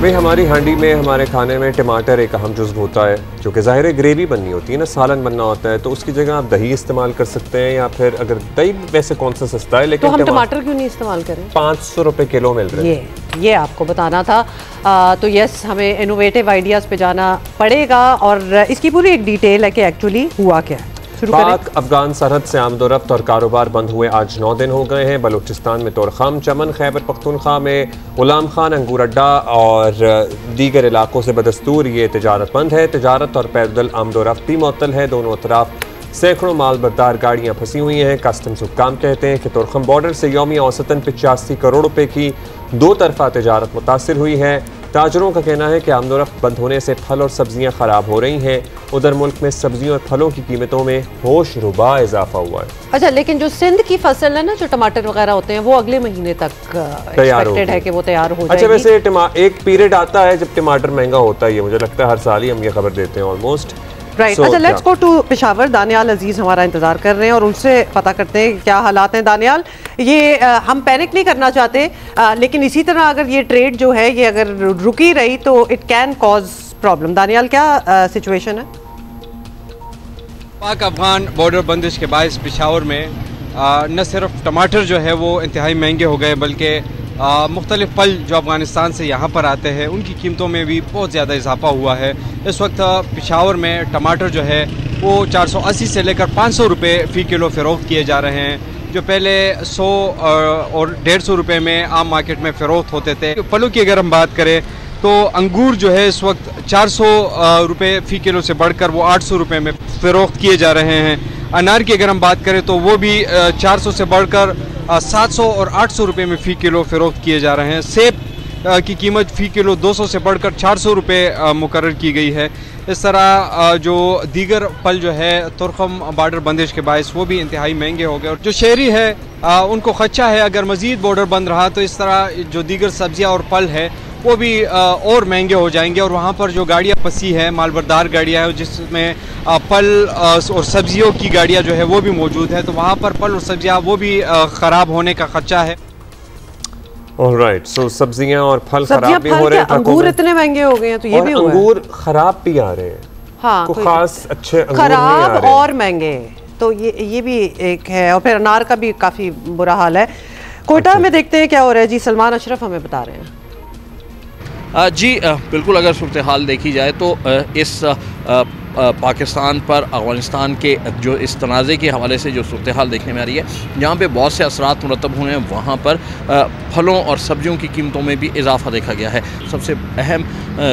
भाई हमारी हांडी में, हमारे खाने में टमाटर एक अहम जुज़्व होता है, जो कि ज़ाहिर ग्रेवी बननी होती है ना, सालन बनना होता है, तो उसकी जगह आप दही इस्तेमाल कर सकते हैं, या फिर अगर दही वैसे कौन सा सस्ता है, लेकिन तो हम टमाटर क्यों नहीं इस्तेमाल करें? 500 रुपये किलो मिल रहे हैं। ये आपको बताना था। तो यस, हमें इनोवेटिव आइडियाज़ पे जाना पड़ेगा और इसकी पूरी एक डिटेल है कि एक्चुअली हुआ क्या है। पाक अफगान सरहद से आमदोरफ्त और कारोबार बंद हुए आज 9 दिन हो गए हैं। बलूचिस्तान में तोरखाम, चमन, खैबर पख्तूनख्वा में गुलाम खान अंगूर अड्डा और दीगर इलाकों से बदस्तूर ये तिजारत बंद है। तिजारत और पैदल आमदोरफ्त भी मुअत्तल है। दोनों अतराफ सैकड़ों माल बरदार गाड़ियाँ फंसी हुई हैं। कस्टम्स हुक्काम कहते हैं कि तोरखम बॉर्डर से यौमी औसतन 85 करोड़ रुपए की दो तरफा तिजारत मुतासिर हुई है। ताजरों का कहना है कि आमदोरफ्त बंद होने से फल और सब्जियां खराब हो रही हैं। उधर मुल्क में सब्जियों और फलों की कीमतों में होश रुबा इजाफा हुआ है। अच्छा, लेकिन जो सिंध की फसल है ना, जो टमाटर वगैरह होते हैं, वो अगले महीने तक एक्सपेक्टेड है कि वो तैयार हो जाएगी। अच्छा, वैसे एक पीरियड आता है जब टमाटर महंगा होता है, मुझे लगता है हर साल ही हम ये खबर देते हैं ऑलमोस्ट। राइट। अच्छा, let's go to Peshawar. Daniyal Aziz हमारा इंतजार कर रहे हैं और उनसे पता करते हैं क्या हालात हैं। दानियाल, ये हम पैनिक नहीं करना चाहते, लेकिन इसी तरह अगर ये ट्रेड जो है ये अगर रुकी रही तो it can cause problem. Daniyal, क्या सिचुएशन है? पाक अफगान बॉर्डर बंदिश के बायस पेशावर में न सिर्फ टमाटर जो है वो इंतहाई महंगे हो गए, बल्कि मुख्तलिफ फल जो अफ़गानिस्तान से यहाँ पर आते हैं उनकी कीमतों में भी बहुत ज़्यादा इजाफा हुआ है। इस वक्त पेशावर में टमाटर जो है वो 480 से लेकर 500 रुपये फ़ी किलो फ़रोख्त किए जा रहे हैं, जो पहले 100 और 150 रुपये में आम मार्केट में फ़रोख्त होते थे। फलों की अगर हम बात करें तो अंगूर जो है इस वक्त 400 रुपये फ़ी किलो से बढ़कर वो 800 रुपये में फ़रोख्त किए जा रहे हैं। अनार की अगर हम बात करें तो वो भी 400 से बढ़कर 700 और 800 रुपये में फ़ी किलो फ़रोख्त किए जा रहे हैं। सेब की कीमत फ़ी किलो 200 से बढ़कर 400 रुपये मुकर्रर की गई है। इस तरह जो दीगर फल जो है तुरखम बॉर्डर बंदिश के बायस वो भी इंतहाई महंगे हो गए, और जो शहरी है उनको खदशा है अगर मज़ीद बॉर्डर बंद रहा तो इस तरह जो दीगर सब्जियाँ और फल है वो भी और महंगे हो जाएंगे। और वहाँ पर जो गाड़ियाँ फंसी है, मालबरदार गाड़ियाँ हैं जिसमें फल और सब्जियों की गाड़ियाँ जो है वो भी मौजूद है, तो वहाँ पर फल और सब्जियाँ वो भी ख़राब होने का खदशा है। ऑलराइट, सो सब्जियाँ और फल खराब भी हो रहे हैं। अंगूर इतने महंगे हो गए हैं तो ये भी अंगूर खराब भी आ रहे हैं। हाँ, कोई खास अच्छे खराब और महंगे, तो ये भी एक है। और फिर अनार का भी काफ़ी बुरा हाल है। कोयटा में देखते हैं क्या हो रहा है जी। सलमान अशरफ हमें बता रहे हैं। जी बिल्कुल, अगर सूरत हाल देखी जाए तो इस पाकिस्तान पर अफ़गानिस्तान के जो इस तनाज़े के हवाले से जो सूरत हाल देखने में आ रही है, जहाँ पे बहुत से असरात मुरतब हुए हैं, वहाँ पर फलों और सब्जियों की कीमतों में भी इजाफ़ा देखा गया है। सबसे अहम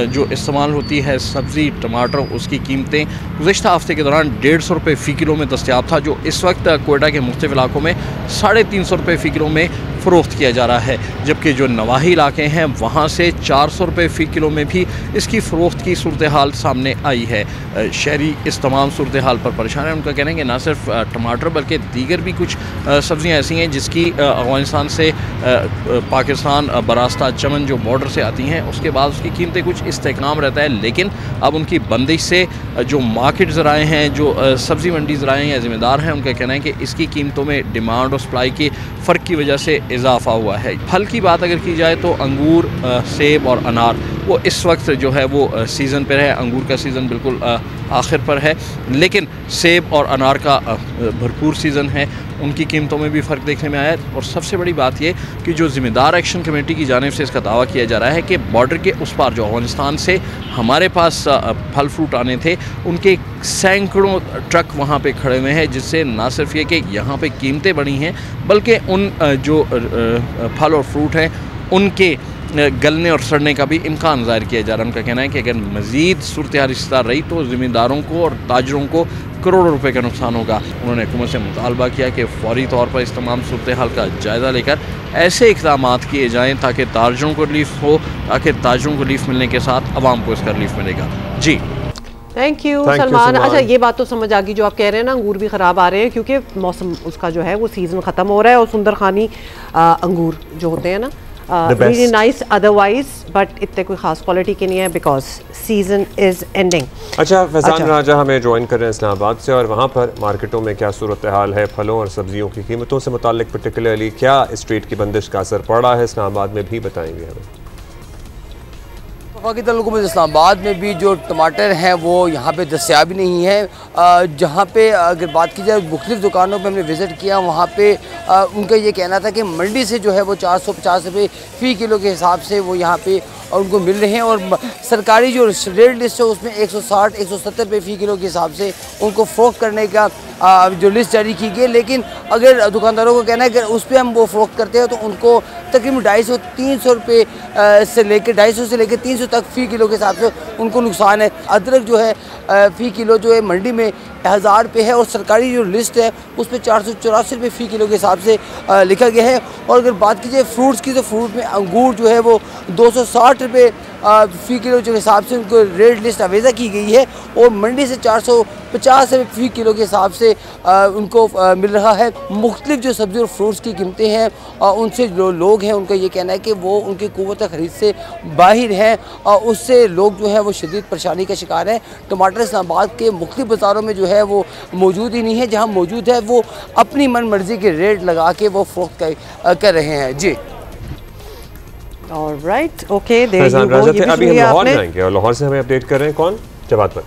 जो इस्तेमाल होती है सब्ज़ी टमाटर, उसकी कीमतें गुज़िश्ता हफ्ते के दौरान 150 रुपये फ़ी किलो में दस्तयाब था, जो इस वक्त कोयटा के मुख्तलिफ इलाकों में 350 रुपये फ़ी किलो में फ़रोख्त किया जा रहा है। जबकि जो नवाही इलाके हैं वहाँ से 400 रुपये फ़ी किलो में भी इसकी फ़रोख्त की सूरत हाल सामने आई है। शहरी इस तमाम सूरत हाल पर परेशान है। उनका कहना है कि ना सिर्फ टमाटर बल्कि दीगर भी कुछ सब्ज़ियाँ ऐसी हैं जिसकी अफ़गानिस्तान से पाकिस्तान बरास्ता चमन जो बॉर्डर से आती हैं, उसके बाद उसकी कीमतें कुछ इस्तेहकाम रहता है, लेकिन अब उनकी बंदिश से जो मार्केट ज़राए हैं, जो सब्ज़ी मंडी ज़राए या ज़िम्मेदार हैं, उनका कहना है कि इसकी कीमतों में डिमांड और सप्लाई के फ़र्क की वजह से इजाफ़ा हुआ है। फल की बात अगर की जाए तो अंगूर, सेब और अनार वो इस वक्त जो है वो सीज़न पर है। अंगूर का सीज़न बिल्कुल आखिर पर है, लेकिन सेब और अनार का भरपूर सीज़न है। उनकी कीमतों में भी फ़र्क देखने में आया है। और सबसे बड़ी बात ये कि जो ज़िम्मेदार एक्शन कमेटी की जानिब से इसका दावा किया जा रहा है कि बॉर्डर के उस पार जो अफ़गानिस्तान से हमारे पास फल फ्रूट आने थे, उनके सैकड़ों ट्रक वहाँ पे खड़े हुए हैं, जिससे ना सिर्फ ये कि यहाँ पे कीमतें बढ़ी हैं, बल्कि उन जो फल और फ्रूट हैं उनके गलने और सड़ने का भी इम्कान ज़ाहिर किया जा रहा है। उनका कहना है कि अगर मज़ीद सूरत हाल इस तरह रही तो ज़िम्मेदारों को और ताजरों को करोड़ों रुपए का नुकसान होगा। उन्होंने हुकूमत से मुतालबा किया कि फौरी तौर पर इस तमाम सूरत हाल का जायज़ा लेकर ऐसे इक़दाम किए जाएँ ताकि ताजरों को रिलीफ हो, ताकि ताजरों को रिलीफ मिलने के साथ आवाम को इसका रिलीफ मिलेगा। जी थैंक यू सलमान। अच्छा, ये बात तो समझ आ गई जो आप कह रहे हैं ना, अंगूर भी ख़राब आ रहे हैं क्योंकि मौसम उसका जो है वो सीज़न ख़त्म हो रहा है। और सुंदर खानी अंगूर जो होते हैं ना, really nice otherwise, but इतने कोई ख़ास क्वालिटी के नहीं है because season is ending। अच्छा, फैज़ान राजा हमें ज्वाइन कर रहे हैं इस्लामाबाद से, और वहाँ पर मार्केटों में क्या सूरत हाल है फलों और सब्जियों की कीमतों से मुताल्लिक, पर्टिकुलरली क्या स्ट्रीट की बंदिश का असर पड़ रहा है इस्लामाबाद में, भी बताएंगे हमें। वफाकी दारुल इस्लामाबाद में भी जो टमाटर हैं वो यहाँ पे दस्तयाब नहीं है। जहाँ पे अगर बात की जाए मुख्तलिफ़ दुकानों पे हमने विज़िट किया, वहाँ पे उनका ये कहना था कि मंडी से जो है वो 450 रुपये फ़ी किलो के हिसाब से वो यहाँ पे उनको मिल रहे हैं और सरकारी जो रेट लिस्ट है उसमें 160-170 रुपये फ़ी किलो के हिसाब से उनको फ़रोख्त करने का जो लिस्ट जारी की गई। लेकिन अगर दुकानदारों को कहना है कि उस पर हम वो फ़रोख्त करते हैं तो उनको तकरीबन 250-300 रुपये से लेकर 250 से लेकर 300 तक फ़ी किलो के हिसाब से उनको नुकसान है। अदरक जो है फ़ी किलो जो है मंडी में 1000 रुपये है और सरकारी जो लिस्ट है उस पर 484 रुपये फ़ी किलो के हिसाब से लिखा गया है। और अगर बात की जाए फ्रूट्स की तो फ्रूट में अंगूर जो है वो 260 रुपये फ़ी किलो के हिसाब से उनको रेट लिस्ट अवेज़ा की गई है और मंडी से 450 रुपये फ़ी किलो के हिसाब से उनको मिल रहा है। मुख्तलिफ जो सब्ज़ी और फ्रूट्स की कीमतें हैं उनसे जो लोग हैं उनका ये कहना है कि वो उनकी क़ुव्वत ख़रीद से बाहर हैं और उससे लोग जो है वो शदीद परेशानी का शिकार हैं। टमाटर इस्लामाबाद के मुख्तलिफ बाज़ारों में जो है वो मौजूद ही नहीं है, जहाँ मौजूद है वो अपनी मन मर्ज़ी के रेट लगा के वो फ़रोख्त कर रहे हैं। जी ऑलराइट, ओके, अभी हम लाहौर जाएंगे और लाहौर से हमें अपडेट कर रहे हैं कौन? जवाद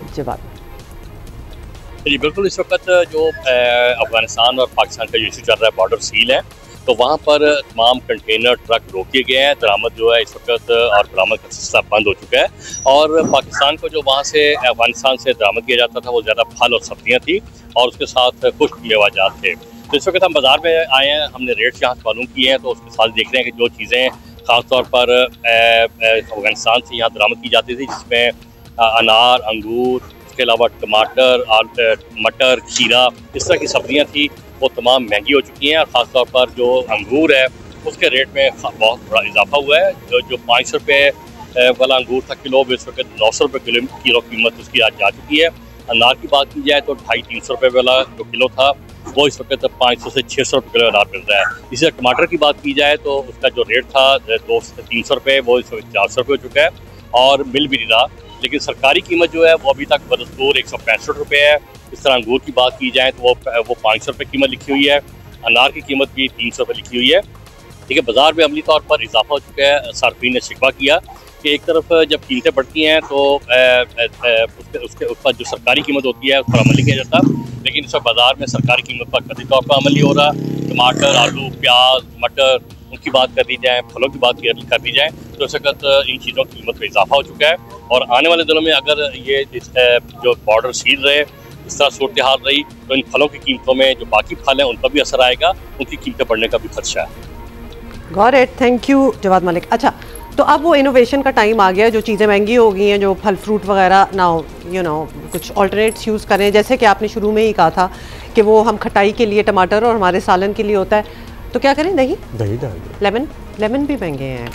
जी बिल्कुल। इस वक्त जो अफगानिस्तान और पाकिस्तान का इशू चल रहा है, बॉर्डर सील है, तो वहाँ पर तमाम कंटेनर ट्रक रोके गए हैं। दरामद जो है इस वक्त और बरामद का सिलसिला बंद हो चुका है और पाकिस्तान को जो वहाँ से अफगानिस्तान से दरामद किया जाता था वो ज़्यादा फल और सब्जियाँ थी और उसके साथ खुश्क मेवाजात थे। तो इस वक्त हम बाज़ार में आए हैं, हमने रेट्स यहाँ से मालूम किए हैं, तो उसके साथ देख रहे हैं कि जो चीज़ें ख़ास तौर पर अफगानिस्तान से यहाँ दरामद की जाती थी, जिसमें अनार, अंगूर, इसके अलावा टमाटर, मटर, खीरा, इस तरह की सब्जियां थी, वो तमाम महंगी हो चुकी हैं। और ख़ास तौर पर जो अंगूर है उसके रेट में बहुत बड़ा इजाफा हुआ है। जो 500 रुपये वाला अंगूर था किलो, इस वक्त 900 रुपये किलो कीमत उसकी आज जा चुकी है। अनार की बात की जाए तो 250-300 रुपये वाला जो किलो था वो इस वक्त 500 से 600 रुपये किलो अनार मिल रहा है। इसी तरह टमाटर की बात की जाए तो उसका जो रेट था 200 से 300 रुपये, वो इस वक्त 400 रुपये हो चुका है और मिल भी नहीं रहा। लेकिन सरकारी कीमत जो है वो अभी तक बदस्तूर 165 रुपये है। इस तरह अंगूर की बात की जाए तो वो 500 रुपये कीमत लिखी हुई है। अनार की कीमत भी 300 रुपये लिखी हुई है। ठीक है, बाज़ार में अमली तौर पर इजाफा हो चुका है। सार्फिन ने शिकवा किया कि एक तरफ जब कीमतें बढ़ती हैं तो उसके ऊपर जो सरकारी कीमत होती है उस पर अमल नहीं किया जाता, लेकिन इस वक्त बाज़ार में सरकारी कीमत पर कतई तौर पर अमल नहीं हो रहा। टमाटर, आलू, प्याज, मटर, उनकी बात कर दी जाए, फलों की बात कर दी जाए तो इस वक्त इन चीज़ों की कीमत में इजाफा हो चुका है। और आने वाले दिनों में अगर ये जो बॉर्डर सील रहे, इस तरह सूरत हाल रही, तो इन फलों की कीमतों में जो बाकी फल हैं उन पर भी असर आएगा, उनकी कीमतें बढ़ने का भी खदशा है। Got it, thank you Jawad Malik. अच्छा, तो अब वो इनोवेशन का टाइम आ गया, जो चीज़ें महंगी हो गई हैं, जो फल फ्रूट वगैरह ना कुछ ऑल्टरनेट्स यूज़ करें। जैसे कि आपने शुरू में ही कहा था कि वो हम खटाई के लिए टमाटर और हमारे सालन के लिए होता है, तो क्या करें? दही डाल दें। लेमन भी महंगे हैं।